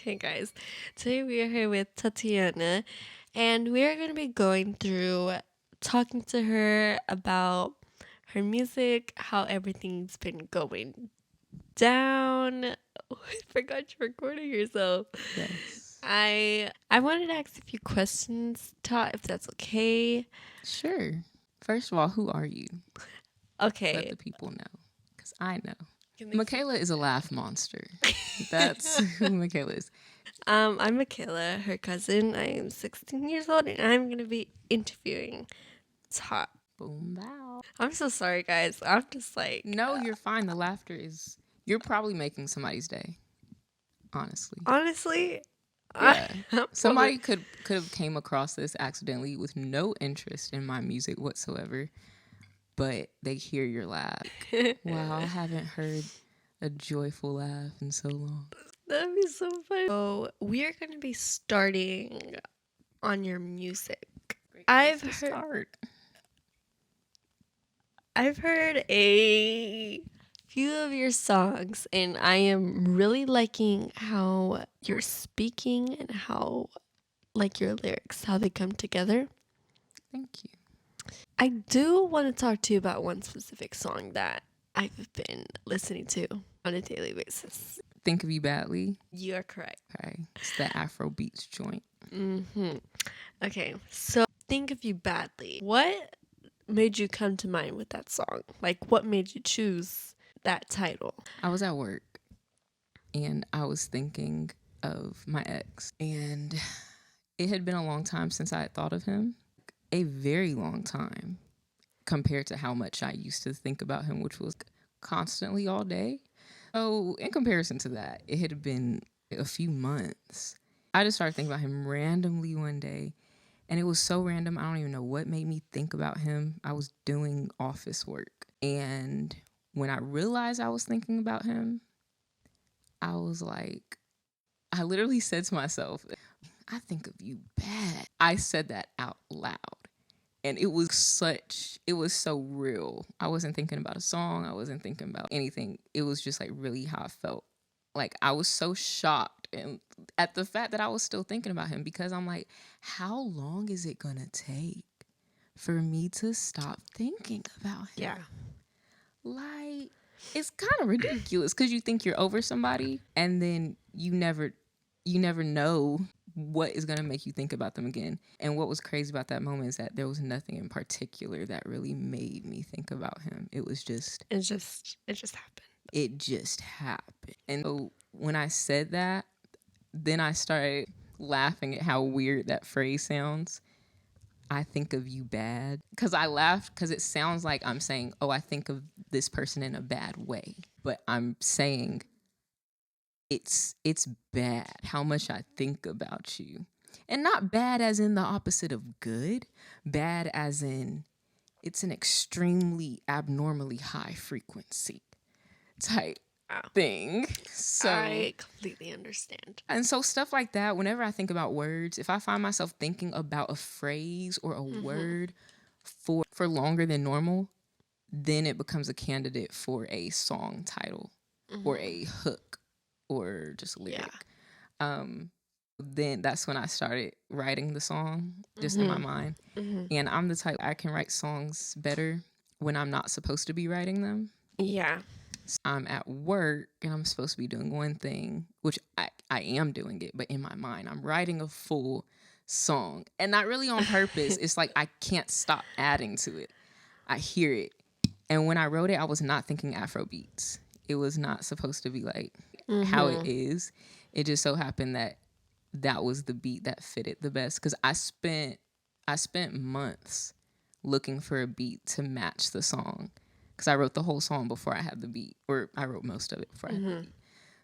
Okay, guys. Today we are here with Tatiyana, and we are going to be going through talking to her about her music, how everything's been going down. I forgot you're recording yourself. Yes. I wanted to ask a few questions, Tot, if that's okay. Sure. First of all, who are you? Okay. Let the people know, because I know. Can they see- Mikayla is a laugh monster. That's who Mikayla is. I'm Mikayla, her cousin. I am 16 years old, and I'm going to be interviewing Tot. Boom bow. I'm so sorry, guys. I'm just like... No, you're fine. The laughter is... You're probably making somebody's day. Honestly. Honestly, Yeah. I'm Somebody could have came across this accidentally with no interest in my music whatsoever, but they hear your laugh. Wow, I haven't heard a joyful laugh in so long. That'd be so fun. So we are going to be starting on your music. I've heard a few of your songs, and I am really liking how you're speaking and how, like, your lyrics, how they come together. Thank you. I do want to talk to you about one specific song that I've been listening to on a daily basis. Think of You Badly. You are correct. Okay. It's the Afro Beats joint. Mm-hmm. Okay, so Think of You Badly. What made you come to mind with that song? Like, what made you choose that title? I was at work and I was thinking of my ex, and it had been a long time since I had thought of him. A very long time compared to how much I used to think about him, which was constantly all day. So in comparison to that, it had been a few months. I just started thinking about him randomly one day, and it was so random. I don't even know what made me think about him. I was doing office work, and when I realized I was thinking about him, I was like, I literally said to myself, I think of you bad. I said that out loud. And it was so real. I wasn't thinking about a song. I wasn't thinking about anything. It was just like really how I felt. Like I was so shocked and at the fact that I was still thinking about him, because I'm like, how long is it gonna take for me to stop thinking about him? Yeah. Like, it's kind of ridiculous because you think you're over somebody and then you never know what is going to make you think about them again. And what was crazy about that moment is that there was nothing in particular that really made me think about him. It just happened. It just happened. And so when I said that, then I started laughing at how weird that phrase sounds. I think of you bad. Because I laughed because it sounds like I'm saying, oh, I think of this person in a bad way. But I'm saying it's bad how much I think about you. And not bad as in the opposite of good. Bad as in it's an extremely abnormally high frequency type thing. So I completely understand. And so stuff like that, whenever I think about words, if I find myself thinking about a phrase or a word for longer than normal, then it becomes a candidate for a song title or a hook or just a lyric. Yeah. Then that's when I started writing the song just in my mind. And I'm the type, I can write songs better when I'm not supposed to be writing them. Yeah. I'm at work and I'm supposed to be doing one thing, which I am doing it, but in my mind, I'm writing a full song and not really on purpose. It's like I can't stop adding to it. I hear it. And when I wrote it, I was not thinking Afro beats. It was not supposed to be like how it is. It just so happened that that was the beat that fitted the best, because I spent months looking for a beat to match the song. Because I wrote the whole song before I had the beat, or I wrote most of it before I had the beat.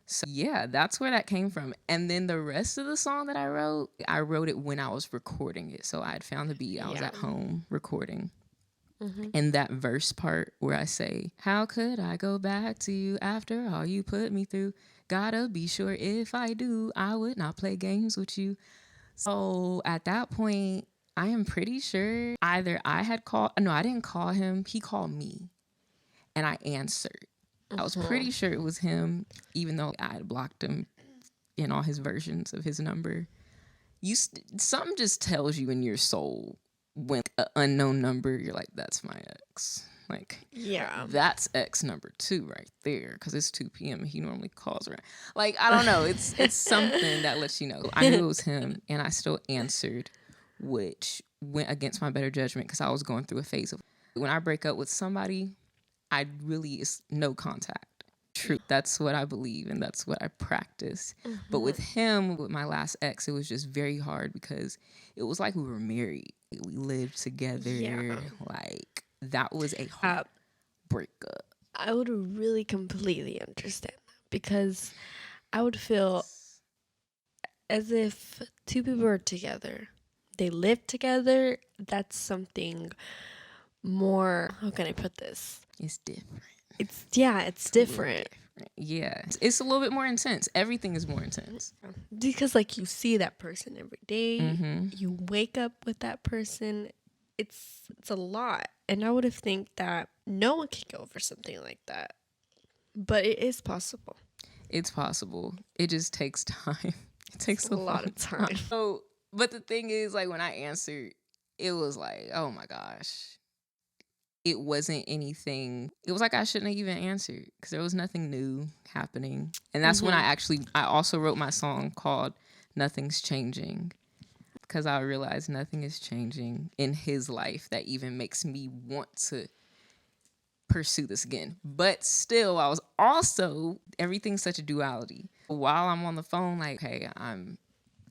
So yeah, that's where that came from. And then the rest of the song that I wrote it when I was recording it. So I had found the beat. I was at home recording. And that verse part where I say, how could I go back to you after all you put me through? Gotta be sure if I do, I would not play games with you. So at that point, I am pretty sure either I didn't call him. He called me. And I answered. I was pretty sure it was him, even though I had blocked him in all his versions of his number. Something just tells you in your soul when an unknown number, you're like, that's my ex. Like, Yeah. that's ex number 2 right there, because it's 2 p.m. and he normally calls around. Like, I don't know. It's something that lets you know. I knew it was him, and I still answered, which went against my better judgment because I was going through a phase of when I break up with somebody, it's no contact. True. That's what I believe, and that's what I practice. But with him, with my last ex, it was just very hard because it was like we were married. We lived together. Yeah. Like, that was a hard breakup. I would really completely understand that because I would feel as if two people are together. They live together. That's something more, how can I put this? It's different. It's different. Yeah. It's a little bit more intense. Everything is more intense. Because like you see that person every day. Mm-hmm. You wake up with that person. It's a lot. And I would have think that no one can go over something like that. But it is possible. It's possible. It just takes time. It takes a lot of time. So, but the thing is, like, when I answered, it was like, oh my gosh. It wasn't anything. It was like I shouldn't have even answered because there was nothing new happening. And that's when I also wrote my song called Nothing's Changing, because I realized nothing is changing in his life that even makes me want to pursue this again. But still, I was also, everything's such a duality. While I'm on the phone, like, hey, I'm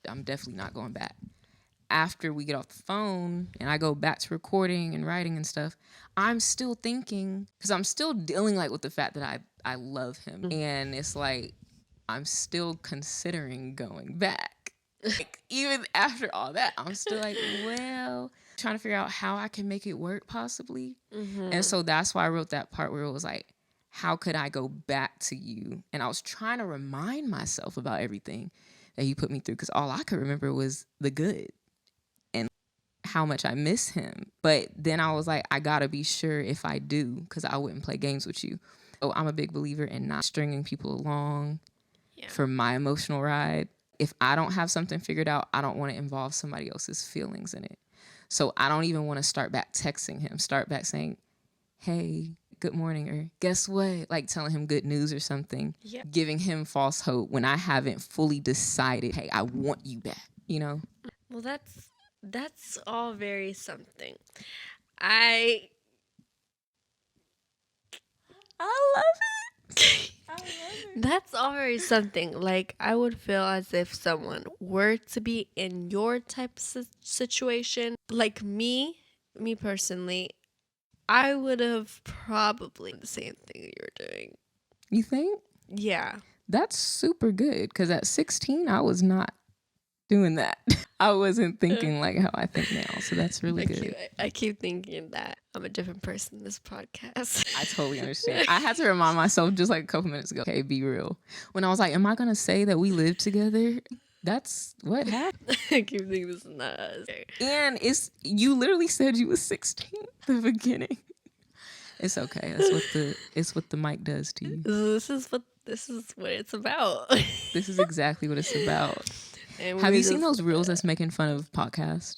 definitely not going back. After we get off the phone and I go back to recording and writing and stuff, I'm still thinking, because I'm still dealing like with the fact that I love him. And it's like, I'm still considering going back. Like, even after all that, I'm still like, well, trying to figure out how I can make it work possibly. And so that's why I wrote that part where it was like, how could I go back to you? And I was trying to remind myself about everything that he put me through, because all I could remember was the good and how much I miss him. But then I was like, I gotta be sure if I do, because I wouldn't play games with you. So I'm a big believer in not stringing people along for my emotional ride. If I don't have something figured out, I don't want to involve somebody else's feelings in it. So I don't even want to start back texting him, start back saying, hey, good morning, or guess what? Like telling him good news or something, giving him false hope when I haven't fully decided, hey, I want you back, you know? Well, that's all very something. I love it. That's all very something. Like, I would feel as if someone were to be in your type of situation. Like me personally, I would have probably the same thing that you're doing. You think? Yeah. That's super good, because at 16, I was not doing that. I wasn't thinking like how I think now, so that's really good. I keep thinking that I'm a different person in this podcast. I totally understand. I had to remind myself just like a couple minutes ago, okay, be real. When I was like, am I going to say that we live together? That's what happened. I keep thinking this is not us. And you literally said you was 16 at the beginning. It's okay. It's what the mic does to you. This is what it's about. This is exactly what it's about. Have you seen those reels that's making fun of podcasts?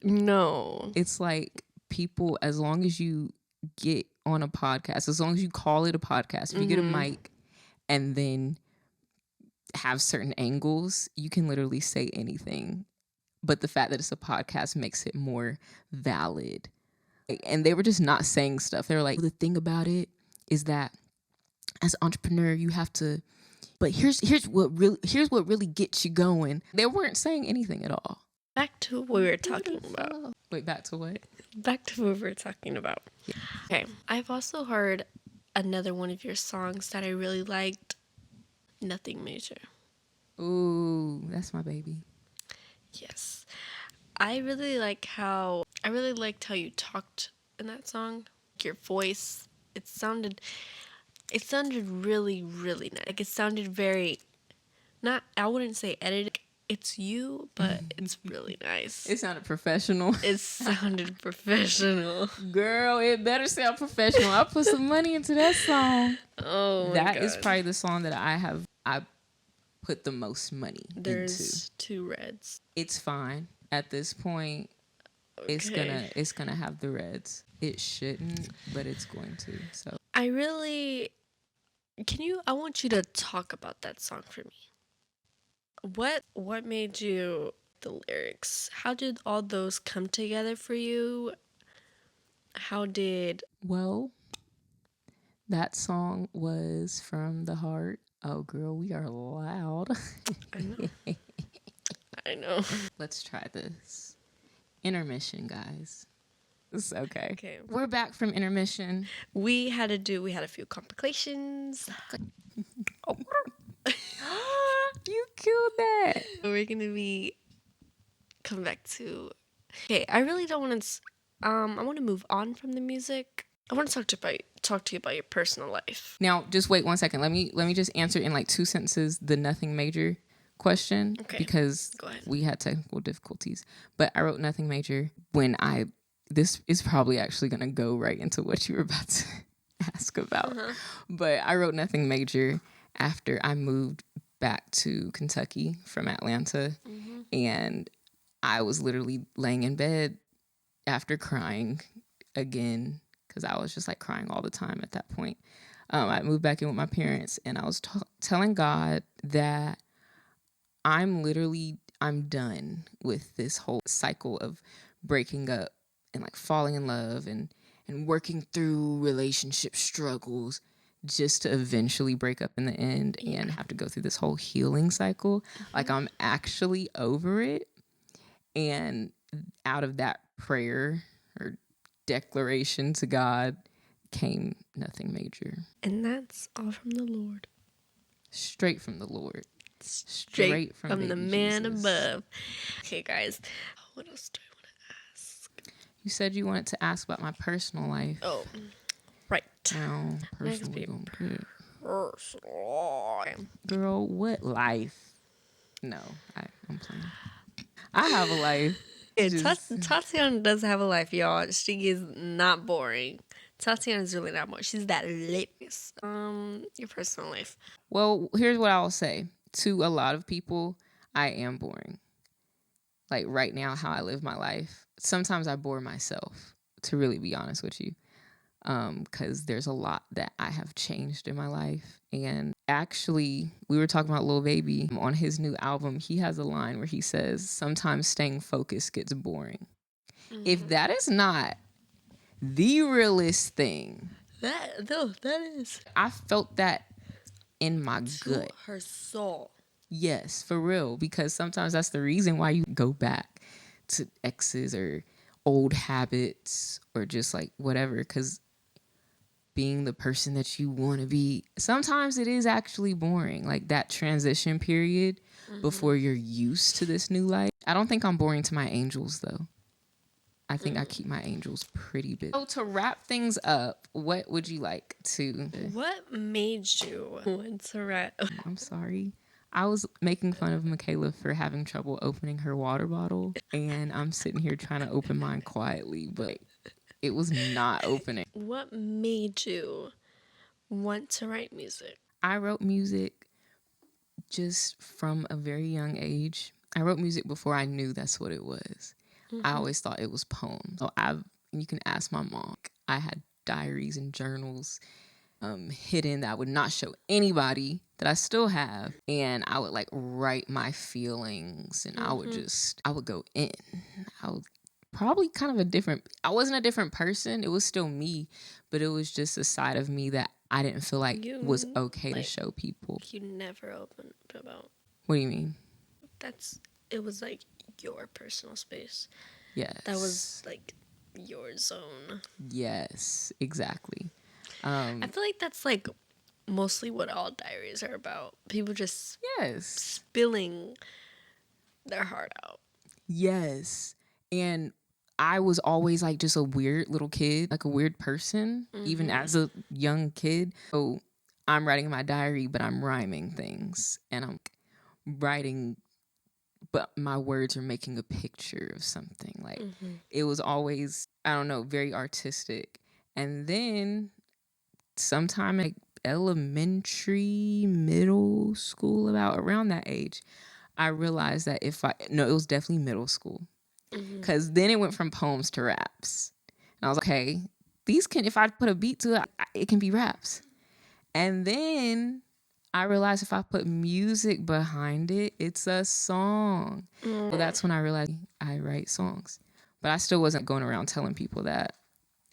No. It's like people, as long as you get on a podcast, as long as you call it a podcast, if you get a mic and then have certain angles, you can literally say anything. But the fact that it's a podcast makes it more valid. And they were just not saying stuff. They were like, the thing about it is that as an entrepreneur, you have to, but here's what really gets you going. They weren't saying anything at all. Back to what we were talking about. Wait, back to what? Back to what we were talking about. Yeah. Okay. I've also heard another one of your songs that I really liked, Nothing Major. Ooh, that's my baby. Yes. I really liked how you talked in that song. Your voice, it sounded really, really nice. Like, it sounded very, I wouldn't say edited. It's you, but it's really nice. It sounded professional. It sounded professional. Girl, it better sound professional. I put some money into that song. Oh my That God. is probably the song that I put the most money into. There's 2 reds. It's fine at this point. Okay. It's gonna have the reds. It shouldn't, but it's going to. So I want you to talk about that song for me. What made you the lyrics? How did all those come together for you? How did well, that song was from the heart. Oh girl, we are loud. I know. I know. Let's try this. Intermission, guys. It's okay. Okay. We're back from intermission. We had a few complications. You killed that. We're gonna be come back to. Okay, I really don't want to. I want to move on from the music. I want to talk to you about your personal life. Now, just wait 1 second. Let me just answer in like 2 sentences the nothing major question, because we had technical difficulties. But I wrote nothing major when this is probably actually going to go right into what you were about to ask about. But I wrote nothing major after I moved back to Kentucky from Atlanta. And I was literally laying in bed after crying again, because I was just like crying all the time at that point. I moved back in with my parents, and I was telling God that I'm done with this whole cycle of breaking up and like falling in love and working through relationship struggles just to eventually break up in the end and have to go through this whole healing cycle. Like, I'm actually over it. And out of that prayer or declaration to God came nothing major. And that's all from the Lord. Straight from the Lord. Straight from the man above. Okay, guys. What else do I want to ask? You said you wanted to ask about my personal life. Oh, right. Now, personal. Personal. Girl, what life? No, I'm playing. I have a life. Tatiyana does have a life, y'all. She is not boring. Tatiyana is really not boring. She's that lit. Your personal life. Well, here's what I'll say. To a lot of people, I am boring. Like right now, how I live my life. Sometimes I bore myself, to really be honest with you. Because there's a lot that I have changed in my life. And actually, we were talking about Lil Baby. On his new album, he has a line where he says, sometimes staying focused gets boring. If that is not the realest thing. That is. I felt that in my gut. Her soul. Yes, for real. Because sometimes that's the reason why you go back to exes or old habits or just like whatever. Because being the person that you want to be, sometimes it is actually boring. Like that transition period before you're used to this new life. I don't think I'm boring to my angels though. I think I keep my angels pretty busy. So to wrap things up, what would you like to... What made you want to wrap... I'm sorry. I was making fun of Mikayla for having trouble opening her water bottle. And I'm sitting here trying to open mine quietly, but it was not opening. What made you want to write music? I wrote music just from a very young age. I wrote music before I knew that's what it was. I always thought it was poems. So you can ask my mom. I had diaries and journals hidden that I would not show anybody, that I still have. And I would like write my feelings, and I would go in. I was probably kind of I wasn't a different person. It was still me, but it was just a side of me that I didn't feel like was okay to show people. You never opened about. What do you mean? It was like your personal space. Yes. That was like your zone. Yes, exactly. I feel like that's like mostly what all diaries are about. People just spilling their heart out. Yes. And I was always like just a weird little kid, like a weird person, even as a young kid. So I'm writing my diary, but I'm rhyming things, and I'm writing, but my words are making a picture of something. Like it was always, I don't know, very artistic. And then sometime like elementary, middle school, about around that age, I realized that it was definitely middle school. Because then it went from poems to raps. And I was like, okay, if I put a beat to it, it can be raps. And then I realized if I put music behind it, it's a song. So that's when I realized I write songs. But I still wasn't going around telling people that.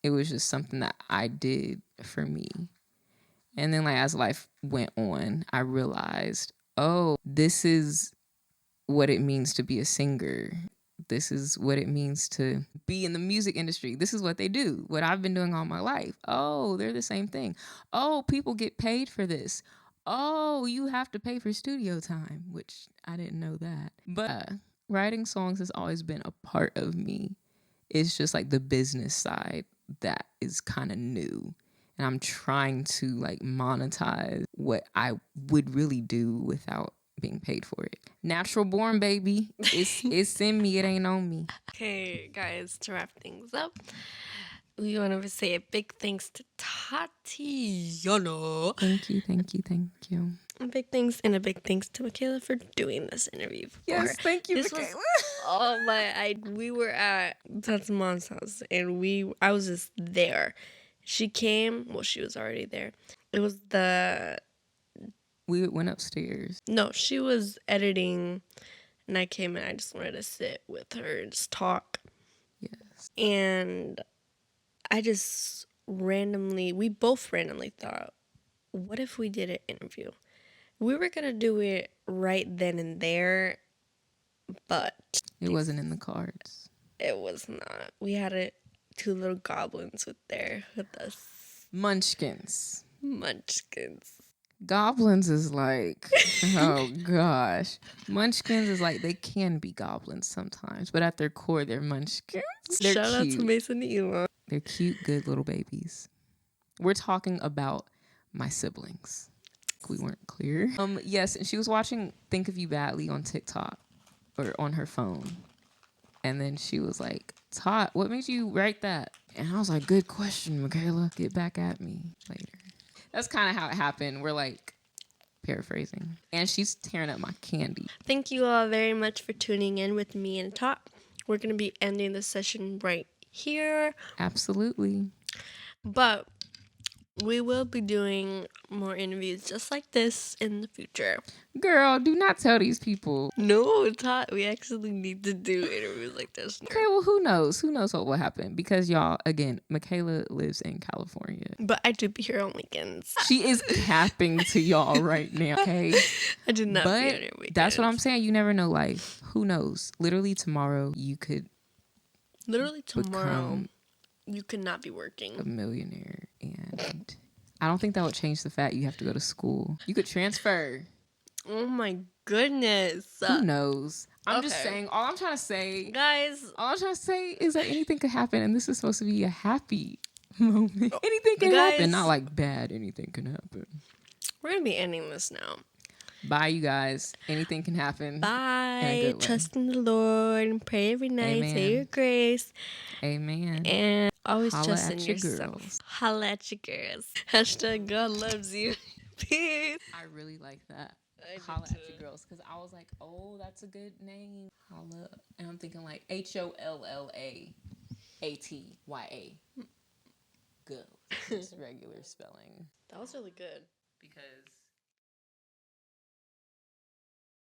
It was just something that I did for me. And then like as life went on, I realized, oh, this is what it means to be a singer. This is what it means to be in the music industry. This is what they do. What I've been doing all my life. Oh, they're the same thing. Oh, people get paid for this. Oh, you have to pay for studio time, which I didn't know that. But writing songs has always been a part of me. It's just like the business side that is kind of new. And I'm trying to like monetize what I would really do without being paid for it. Natural born, baby. It's in me. It ain't on me. Okay, guys, to wrap things up, we want to say a big thanks to Tatiyana. Thank you. A big thanks to Mikayla for doing this interview. Yes, thank you, Mikayla. We were at Tat's mom's house, and I was just there. She came. Well, she was already there. It was we went upstairs. No, she was editing, and I came and I just wanted to sit with her and just talk. Yes. And we both randomly thought, what if we did an interview? We were going to do it right then and there, but it wasn't in the cards. It was not. We had two little goblins with us. Munchkins. Goblins is like, oh gosh. Munchkins is like, they can be goblins sometimes, but at their core, they're munchkins. They're Shout cute. out to Mason and Elon. They're cute, good little babies. We're talking about my siblings. We weren't clear. Yes, and she was watching Think of You Badly on TikTok or on her phone. And then she was like, Todd, what made you write that? And I was like, good question, Mikayla. Get back at me later. That's kind of how it happened. We're like paraphrasing. And she's tearing up my candy. Thank you all very much for tuning in with me and Todd. We're going to be ending the session right here. Absolutely. But we will be doing more interviews just like this in the future. Girl, do not tell these people. No, Todd, we actually need to do interviews like this. Okay, well, who knows? Who knows what will happen? Because y'all, again, Mikayla lives in California. But I do be here on weekends. She is capping to y'all right now, okay? I did not be on your weekends. That's what I'm saying. You never know life. Who knows? Literally tomorrow, you could become you could not be working. A millionaire. And I don't think that would change the fact you have to go to school. You could transfer. Oh my goodness. Who knows? I'm just saying, all I'm trying to say is that anything could happen, and this is supposed to be a happy moment. Anything can happen, not like bad. Anything can happen. We're going to be ending this now. Bye, you guys. Anything can happen. Bye. Trust in the Lord and pray every night. Amen. Say your grace. Amen. And always Holla trust in your yourself. Girls. Holla at your girls. Hashtag God loves you. Peace. I really like that. Holla at your girls. Because I was like, oh, that's a good name. Holla. And I'm thinking like HOLLAATYA. Girls. Just regular spelling. That was really good. Because